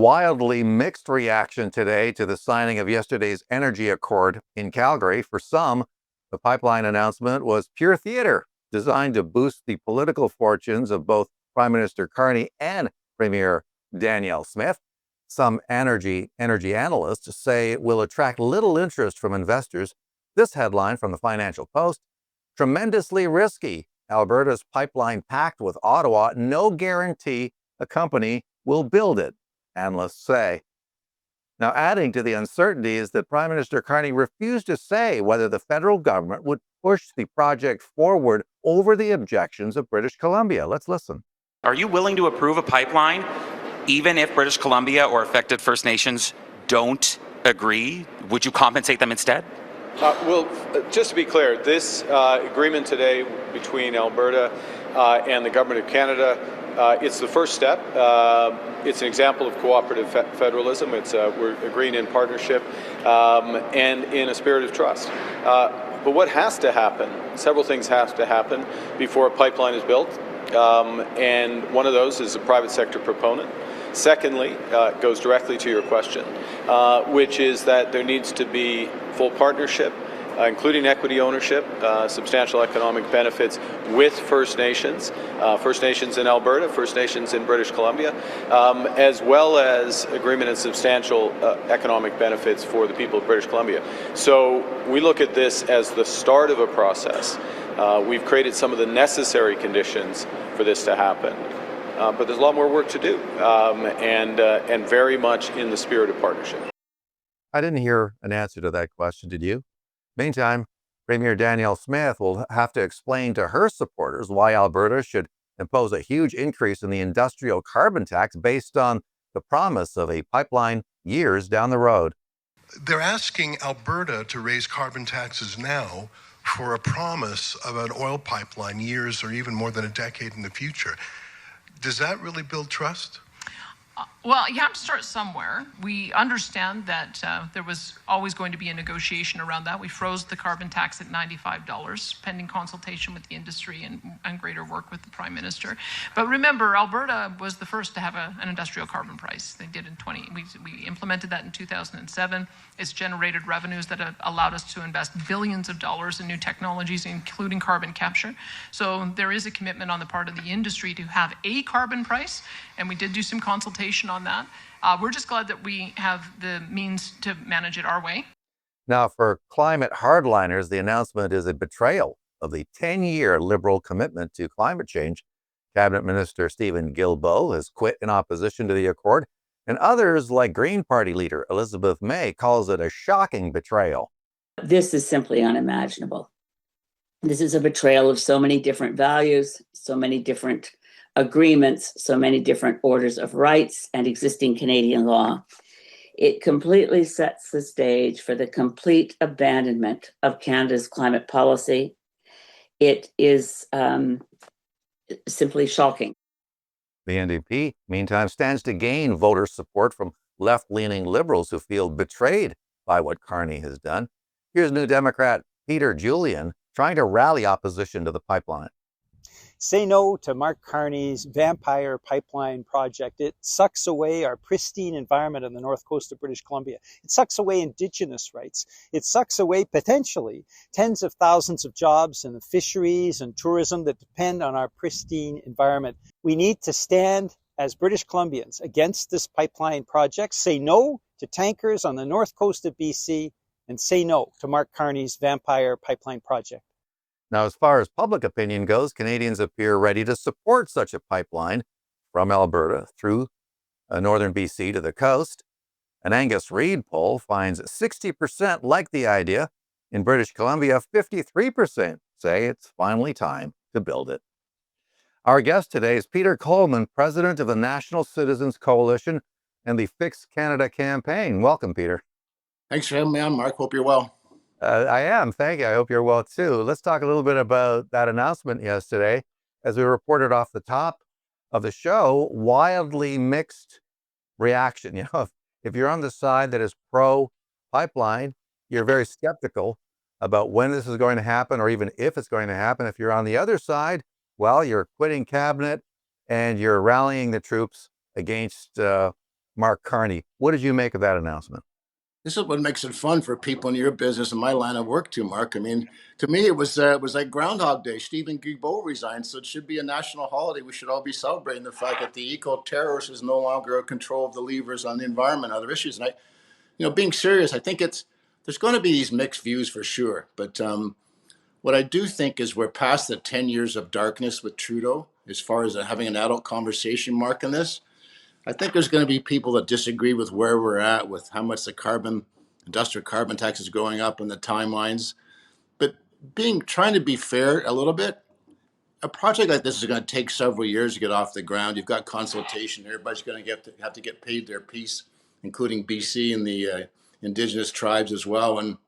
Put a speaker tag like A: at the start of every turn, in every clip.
A: wildly mixed reaction today to the signing of yesterday's energy accord in Calgary. For some, the pipeline announcement was pure theater, designed to boost the political fortunes of both Prime Minister Carney and Premier Danielle Smith. Some energy analysts say it will attract little interest from investors. This headline from the Financial Post: tremendously risky. Alberta's pipeline pact with Ottawa, no guarantee a company will build it, analysts say. Now, adding to the uncertainty is that Prime Minister Carney refused to say whether the federal government would push the project forward over the objections of British Columbia. Let's listen.
B: Are you willing to approve a pipeline even if British Columbia or affected First Nations don't agree? Would you compensate them instead?
C: Just to be clear, this agreement today between Alberta and the Government of Canada, it's the first step. It's an example of cooperative federalism. We're agreeing in partnership and in a spirit of trust. But what has to happen, several things have to happen before a pipeline is built. And one of those is a private sector proponent. Secondly, goes directly to your question, which is that there needs to be full partnership, including equity ownership, substantial economic benefits with First Nations in Alberta, First Nations in British Columbia, as well as agreement and substantial economic benefits for the people of British Columbia. So we look at this as the start of a process. We've created some of the necessary conditions for this to happen. But there's a lot more work to do, and very much in the spirit of partnership.
A: I didn't hear an answer to that question, did you? Meantime, Premier Danielle Smith will have to explain to her supporters why Alberta should impose a huge increase in the industrial carbon tax based on the promise of a pipeline years down the road.
D: They're asking Alberta to raise carbon taxes now for a promise of an oil pipeline years or even more than a decade in the future. Does that really build trust?
E: Well, you have to start somewhere. We understand that there was always going to be a negotiation around that. We froze the carbon tax at $95, pending consultation with the industry and greater work with the Prime Minister. But remember, Alberta was the first to have an industrial carbon price. They did we implemented that in 2007. It's generated revenues that have allowed us to invest billions of dollars in new technologies, including carbon capture. So there is a commitment on the part of the industry to have a carbon price, and we did do some consultation on that. We're just glad that we have the means to manage it our way.
A: Now, for climate hardliners, the announcement is a betrayal of the 10-year Liberal commitment to climate change. Cabinet Minister Stephen Guilbeault has quit in opposition to the accord, and others, like Green Party leader Elizabeth May, calls it a shocking betrayal.
F: This is simply unimaginable. This is a betrayal of so many different values, so many different agreements, so many different orders of rights and existing Canadian law. It completely sets the stage for the complete abandonment of Canada's climate policy. It is simply shocking.
A: The NDP, meantime, stands to gain voter support from left-leaning Liberals who feel betrayed by what Carney has done. Here's New Democrat Peter Julian trying to rally opposition to the pipeline.
G: Say no to Mark Carney's vampire pipeline project. It sucks away our pristine environment on the north coast of British Columbia. It sucks away Indigenous rights. It sucks away, potentially, tens of thousands of jobs in the fisheries and tourism that depend on our pristine environment. We need to stand as British Columbians against this pipeline project, say no to tankers on the north coast of BC, and say no to Mark Carney's vampire pipeline project.
A: Now, as far as public opinion goes, Canadians appear ready to support such a pipeline from Alberta through northern BC to the coast. An Angus Reid poll finds 60% like the idea. In British Columbia, 53% say it's finally time to build it. Our guest today is Peter Coleman, president of the National Citizens Coalition and the Fix Canada campaign. Welcome, Peter.
H: Thanks for having me on, Mark. Hope you're well.
A: I am. Thank you. I hope you're well, too. Let's talk a little bit about that announcement yesterday. As we reported off the top of the show, wildly mixed reaction. If you're on the side that is pro-pipeline, you're very skeptical about when this is going to happen or even if it's going to happen. If you're on the other side, well, you're quitting cabinet and you're rallying the troops against Mark Carney. What did you make of that announcement?
H: This is what makes it fun for people in your business and my line of work too, Mark. I mean, to me, it was like Groundhog Day. Stephen Guilbeault resigned, so it should be a national holiday. We should all be celebrating the fact that the eco-terrorist is no longer in control of the levers on the environment and other issues. And being serious, I think there's going to be these mixed views for sure. But what I do think is we're past the 10 years of darkness with Trudeau as far as having an adult conversation, Mark, on this. I think there's going to be people that disagree with where we're at with how much the industrial carbon tax is going up and the timelines. But trying to be fair a little bit, a project like this is going to take several years to get off the ground. You've got consultation. Everybody's going to have to get paid their piece, including BC and the Indigenous tribes as well. And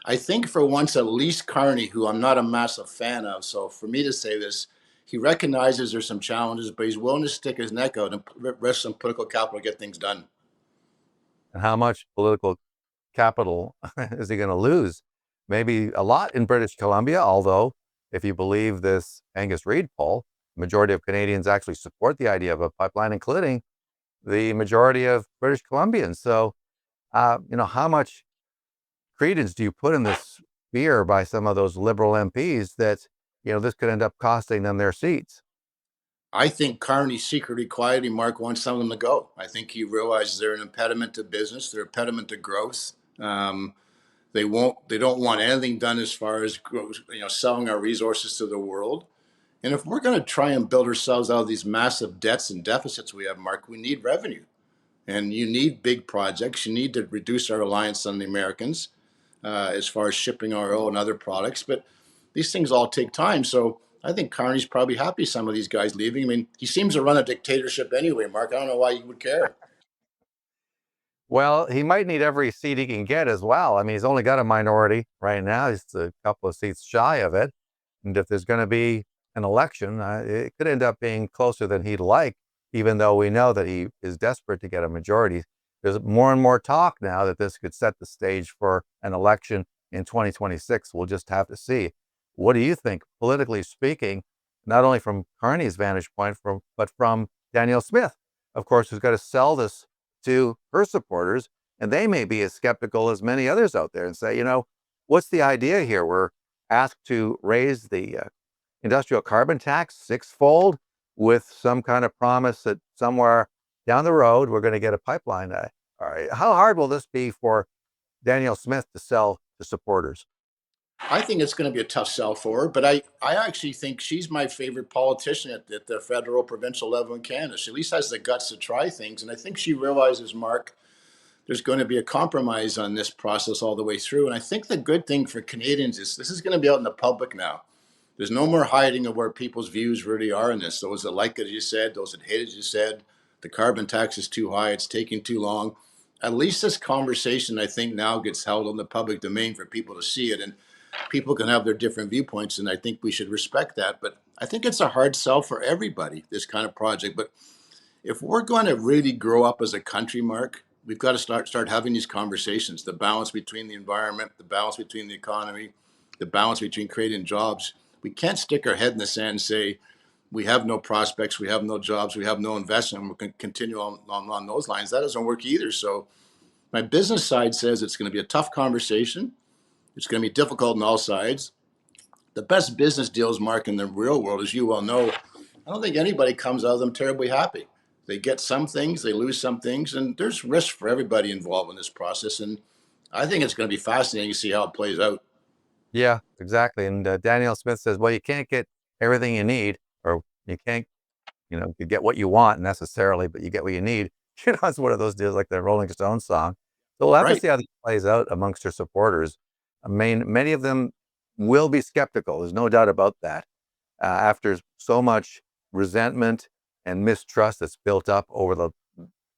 H: I think for once, at least Carney, who I'm not a massive fan of, so for me to say this, he recognizes there's some challenges, but he's willing to stick his neck out and risk some political capital to get things done.
A: And how much political capital is he going to lose? Maybe a lot in British Columbia, although if you believe this Angus Reid poll, the majority of Canadians actually support the idea of a pipeline, including the majority of British Columbians. So, how much credence do you put in this fear by some of those Liberal MPs that, this could end up costing them their seats?
H: I think Carney secretly, quietly, Mark, wants some of them to go. I think he realizes they're an impediment to business, they're an impediment to growth. They don't want anything done as far as selling our resources to the world. And if we're going to try and build ourselves out of these massive debts and deficits we have, Mark, we need revenue. And you need big projects. You need to reduce our reliance on the Americans as far as shipping our oil and other products. But these things all take time. So I think Carney's probably happy some of these guys leaving. I mean, he seems to run a dictatorship anyway, Mark. I don't know why you would care.
A: Well, he might need every seat he can get as well. I mean, he's only got a minority right now. He's a couple of seats shy of it. And if there's going to be an election, it could end up being closer than he'd like, even though we know that he is desperate to get a majority. There's more and more talk now that this could set the stage for an election in 2026. We'll just have to see. What do you think, politically speaking, not only from Carney's vantage point, but from Danielle Smith, of course, who's got to sell this to her supporters, and they may be as skeptical as many others out there and say, what's the idea here? We're asked to raise the industrial carbon tax sixfold with some kind of promise that somewhere down the road we're going to get a pipeline. All right, how hard will this be for Danielle Smith to sell to supporters?
H: I think it's going to be a tough sell for her, but I actually think she's my favorite politician at the federal, provincial level in Canada. She at least has the guts to try things. And I think she realizes, Mark, there's going to be a compromise on this process all the way through. And I think the good thing for Canadians is this is going to be out in the public now. There's no more hiding of where people's views really are in this. Those that like it, as you said, those that hate it, as you said, the carbon tax is too high, it's taking too long. At least this conversation, I think, now gets held on the public domain for people to see it. And people can have their different viewpoints, and I think we should respect that. But I think it's a hard sell for everybody, this kind of project. But if we're going to really grow up as a country, Mark, we've got to start having these conversations, the balance between the environment, the balance between the economy, the balance between creating jobs. We can't stick our head in the sand and say, we have no prospects, we have no jobs, we have no investment, and we can continue on those lines. That doesn't work either. So my business side says it's going to be a tough conversation. It's going to be difficult on all sides. The best business deals, Mark, in the real world, as you well know, I don't think anybody comes out of them terribly happy. They get some things, they lose some things, and there's risk for everybody involved in this process. And I think it's going to be fascinating to see how it plays out. Yeah,
A: exactly. And Danielle Smith says, well, you can't get everything you need, or you can't, you get what you want necessarily, but you get what you need. It's one of those deals like the Rolling Stones song. So we'll have to see how this plays out amongst her supporters. I mean, many of them will be skeptical. There's no doubt about that. After so much resentment and mistrust that's built up over the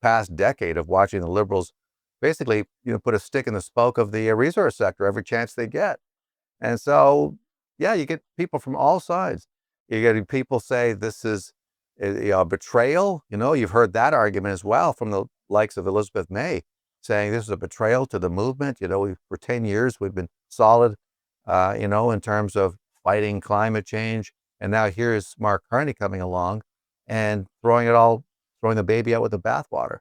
A: past decade of watching the Liberals basically, put a stick in the spoke of the resource sector every chance they get. And so, yeah, you get people from all sides. You get people say this is a betrayal. You've heard that argument as well from the likes of Elizabeth May, saying this is a betrayal to the movement. For 10 years, we've been solid, in terms of fighting climate change. And now here's Mark Carney coming along and throwing the baby out with the bathwater.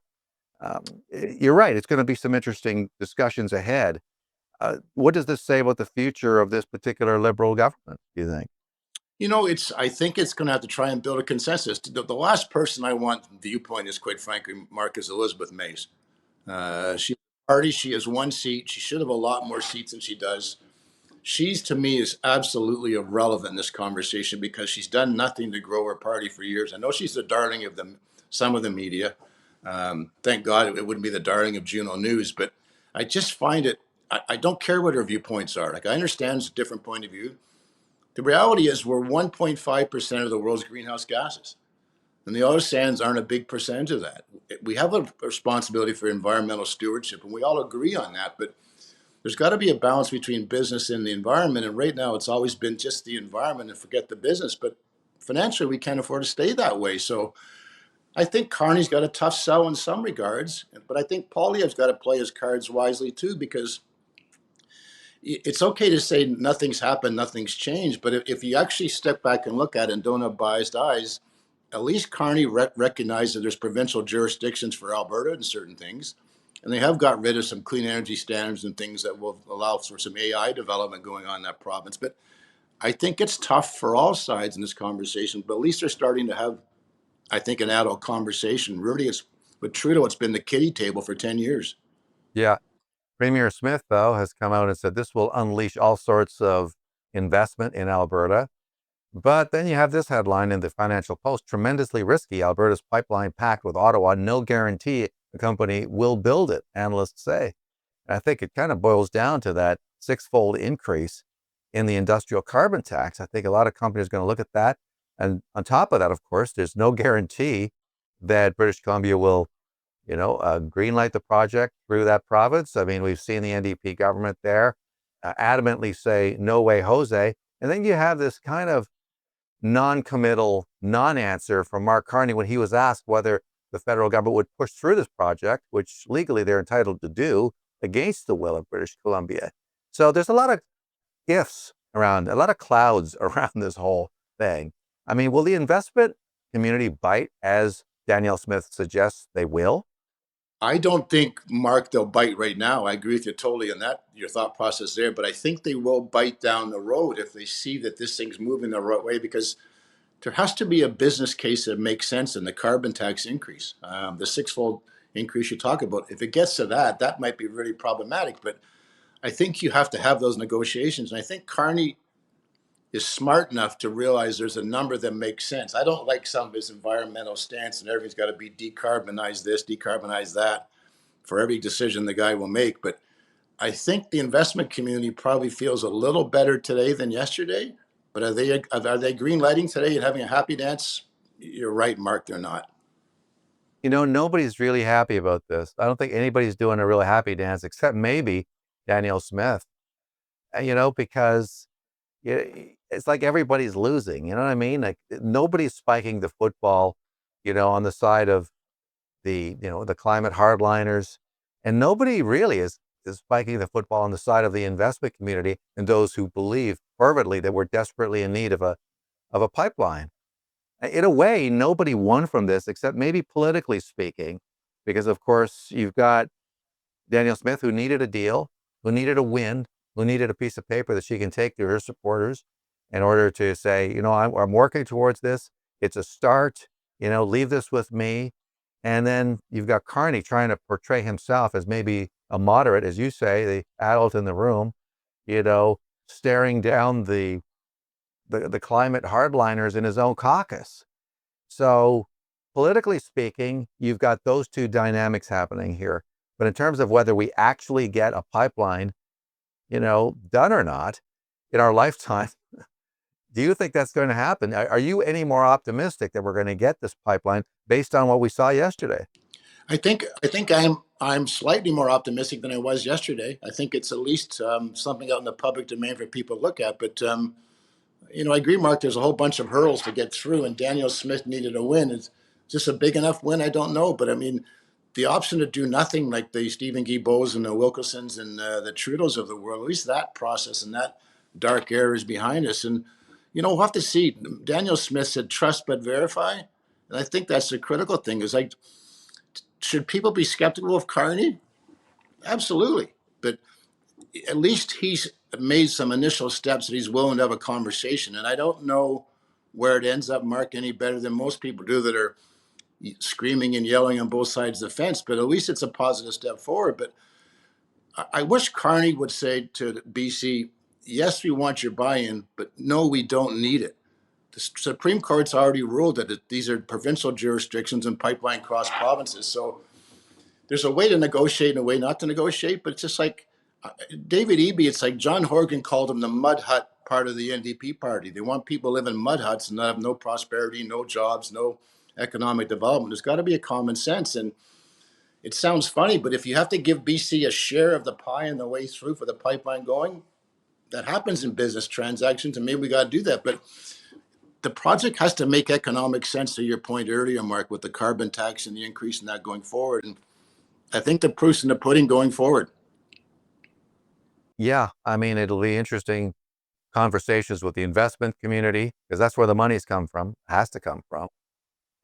A: You're right. It's going to be some interesting discussions ahead. What does this say about the future of this particular Liberal government, do you think?
H: You know, I think it's going to have to try and build a consensus. The last person I want viewpoint is, quite frankly, Mark, is Elizabeth Mays. She party, she has one seat. She should have a lot more seats than she does. She's, to me, is absolutely irrelevant in this conversation because she's done nothing to grow her party for years. I know she's the darling of some of the media. Thank God it wouldn't be the darling of Juno News, but I just find it, I don't care what her viewpoints are. Like, I understand it's a different point of view. The reality is we're 1.5% of the world's greenhouse gases. And the oil sands aren't a big percentage of that. We have a responsibility for environmental stewardship, and we all agree on that. But there's got to be a balance between business and the environment. And right now, it's always been just the environment and forget the business. But financially, we can't afford to stay that way. So I think Carney's got a tough sell in some regards. But I think Poilievre's got to play his cards wisely, too, because it's okay to say nothing's happened, nothing's changed. But if you actually step back and look at it and don't have biased eyes, at least Carney recognized that there's provincial jurisdictions for Alberta and certain things. And they have got rid of some clean energy standards and things that will allow for some AI development going on in that province. But I think it's tough for all sides in this conversation, but at least they're starting to have, I think, an adult conversation. Really, it's with Trudeau, it's been the kiddie table for 10 years.
A: Yeah. Premier Smith, though, has come out and said this will unleash all sorts of investment in Alberta. But then you have this headline in the Financial Post: tremendously risky, Alberta's pipeline pact with Ottawa, no guarantee the company will build it, analysts say. And I think it kind of boils down to that six-fold increase in the industrial carbon tax. I think a lot of companies are going to look at that. And on top of that, of course, there's no guarantee that British Columbia will, greenlight the project through that province. I mean, we've seen the NDP government there adamantly say, no way, Jose. And then you have this kind of non-committal, non-answer from Mark Carney when he was asked whether the federal government would push through this project, which legally they're entitled to do, against the will of British Columbia. So there's a lot of ifs around, a lot of clouds around this whole thing. I mean, will the investment community bite, as Danielle Smith suggests they will?
H: I don't think, Mark, they'll bite right now. I agree with you totally on that, your thought process there. But I think they will bite down the road if they see that this thing's moving the right way, because there has to be a business case that makes sense in the carbon tax increase. The six-fold increase you talk about, if it gets to that, that might be really problematic. But I think you have to have those negotiations. And I think Carney is smart enough to realize there's a number that makes sense. I don't like some of his environmental stance and everything's got to be decarbonize this, decarbonize that for every decision the guy will make. But I think the investment community probably feels a little better today than yesterday. But are they green lighting today and having a happy dance? You're right, Mark, they're not.
A: Nobody's really happy about this. I don't think anybody's doing a real happy dance except maybe Danielle Smith, because it's like everybody's losing. You know what I mean? Like nobody's spiking the football, on the side of the climate hardliners, and nobody really is spiking the football on the side of the investment community and those who believe fervently that we're desperately in need of a pipeline. In a way, nobody won from this except maybe politically speaking, because of course you've got Danielle Smith, who needed a deal, who needed a win, who needed a piece of paper that she can take to her supporters in order to say, I'm working towards this. It's a start, leave this with me. And then you've got Carney trying to portray himself as maybe a moderate, as you say, the adult in the room, staring down the climate hardliners in his own caucus. So politically speaking, you've got those two dynamics happening here. But in terms of whether we actually get a pipeline, done or not in our lifetime, do you think that's going to happen? Are you any more optimistic that we're going to get this pipeline based on what we saw yesterday?
H: I think I'm slightly more optimistic than I was yesterday. I think it's at least something out in the public domain for people to look at. But I agree, Mark. There's a whole bunch of hurdles to get through, and Danielle Smith needed a win. Is this a big enough win? I don't know, but I mean, the option to do nothing, like the Stephen Guilbeaults and the Wilkinsons and the Trudeaus of the world, at least that process and that dark era is behind us. And we'll have to see. Danielle Smith said, "Trust but verify," and I think that's the critical thing. Is like should people be skeptical of Carney? Absolutely. But at least he's made some initial steps that he's willing to have a conversation. And I don't know where it ends up, Mark, any better than most people do that are screaming and yelling on both sides of the fence. But at least it's a positive step forward. But I wish Carney would say to BC, yes, we want your buy-in, but no, we don't need it. The Supreme Court's already ruled that these are provincial jurisdictions and pipeline cross provinces. So there's a way to negotiate and a way not to negotiate, but it's just like David Eby, it's like John Horgan called him the mud hut part of the NDP party. They want people to live in mud huts and not have no prosperity, no jobs, no economic development. There's got to be a common sense. And it sounds funny, but if you have to give BC a share of the pie on the way through for the pipeline going, that happens in business transactions, and maybe we got to do that. But the project has to make economic sense, to your point earlier, Mark, with the carbon tax and the increase in that going forward. And I think the proof's in the pudding going forward.
A: Yeah, I mean, it'll be interesting conversations with the investment community, because that's where the money's come from, has to come from.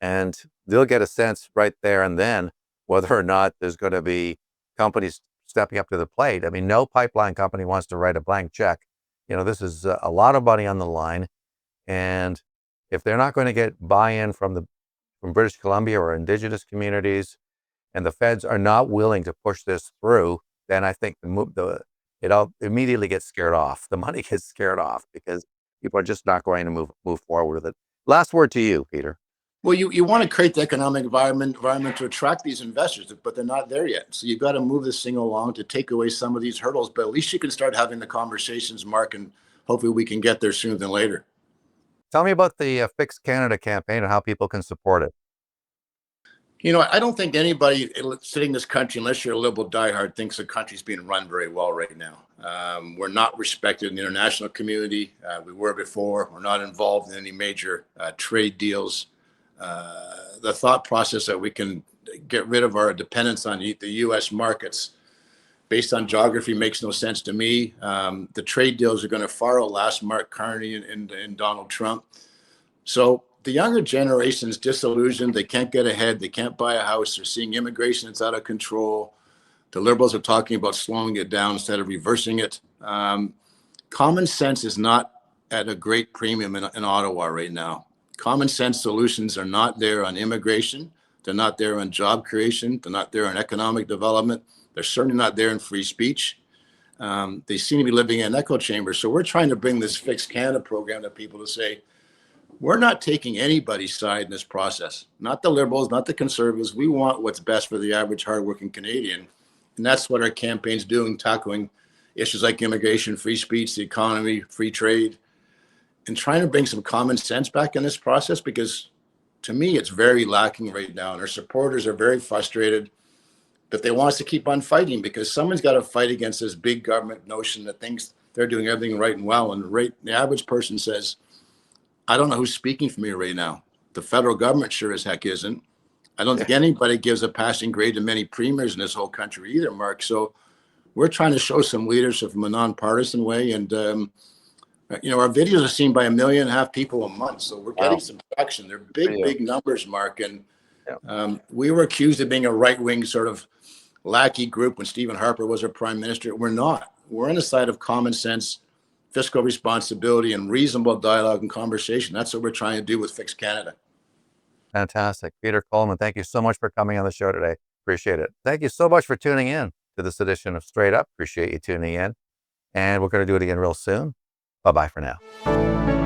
A: And they'll get a sense right there and then whether or not there's going to be companies stepping up to the plate. I mean, no pipeline company wants to write a blank check. This is a lot of money on the line. And if they're not going to get buy-in from British Columbia or Indigenous communities, and the feds are not willing to push this through, then I think it all immediately gets scared off. The money gets scared off because people are just not going to move forward with it. Last word to you, Peter.
H: Well, you want to create the economic environment to attract these investors, but they're not there yet. So you've got to move this thing along to take away some of these hurdles. But at least you can start having the conversations, Mark, and hopefully we can get there sooner than later.
A: Tell me about the Fix Canada campaign and how people can support it.
H: I don't think anybody sitting in this country, unless you're a liberal diehard, thinks the country's being run very well right now. We're not respected in the international community. We were before. We're not involved in any major trade deals. The thought process that we can get rid of our dependence on the U.S. markets based on geography makes no sense to me. The trade deals are going to far outlast Mark Carney and Donald Trump. So the younger generation's disillusioned. They can't get ahead. They can't buy a house. They're seeing immigration that's out of control. The Liberals are talking about slowing it down instead of reversing it. Common sense is not at a great premium in Ottawa right now. Common sense solutions are not there on immigration. They're not there on job creation. They're not there on economic development. They're certainly not there in free speech. They seem to be living in an echo chamber. So we're trying to bring this Fix Canada program to people to say, we're not taking anybody's side in this process. Not the Liberals, not the Conservatives. We want what's best for the average hardworking Canadian. And that's what our campaign's doing, tackling issues like immigration, free speech, the economy, free trade, and trying to bring some common sense back in this process, because to me, it's very lacking right now. And our supporters are very frustrated, but they want us to keep on fighting because someone's got to fight against this big government notion that thinks they're doing everything right and well. And the average person says, I don't know who's speaking for me right now. The federal government sure as heck isn't. I don't think anybody gives a passing grade to many premiers in this whole country either, Mark. So we're trying to show some leadership from a nonpartisan way. And, our videos are seen by 1.5 million people a month. So we're getting some traction. They're big numbers, Mark. And we were accused of being a right-wing sort of lackey group when Stephen Harper was our prime minister. We're not. We're on the side of common sense, fiscal responsibility, and reasonable dialogue and conversation. That's what we're trying to do with Fix Canada.
A: Fantastic. Peter Coleman, thank you so much for coming on the show today. Appreciate it. Thank you so much for tuning in to this edition of Straight Up. Appreciate you tuning in. And we're going to do it again real soon. Bye-bye for now.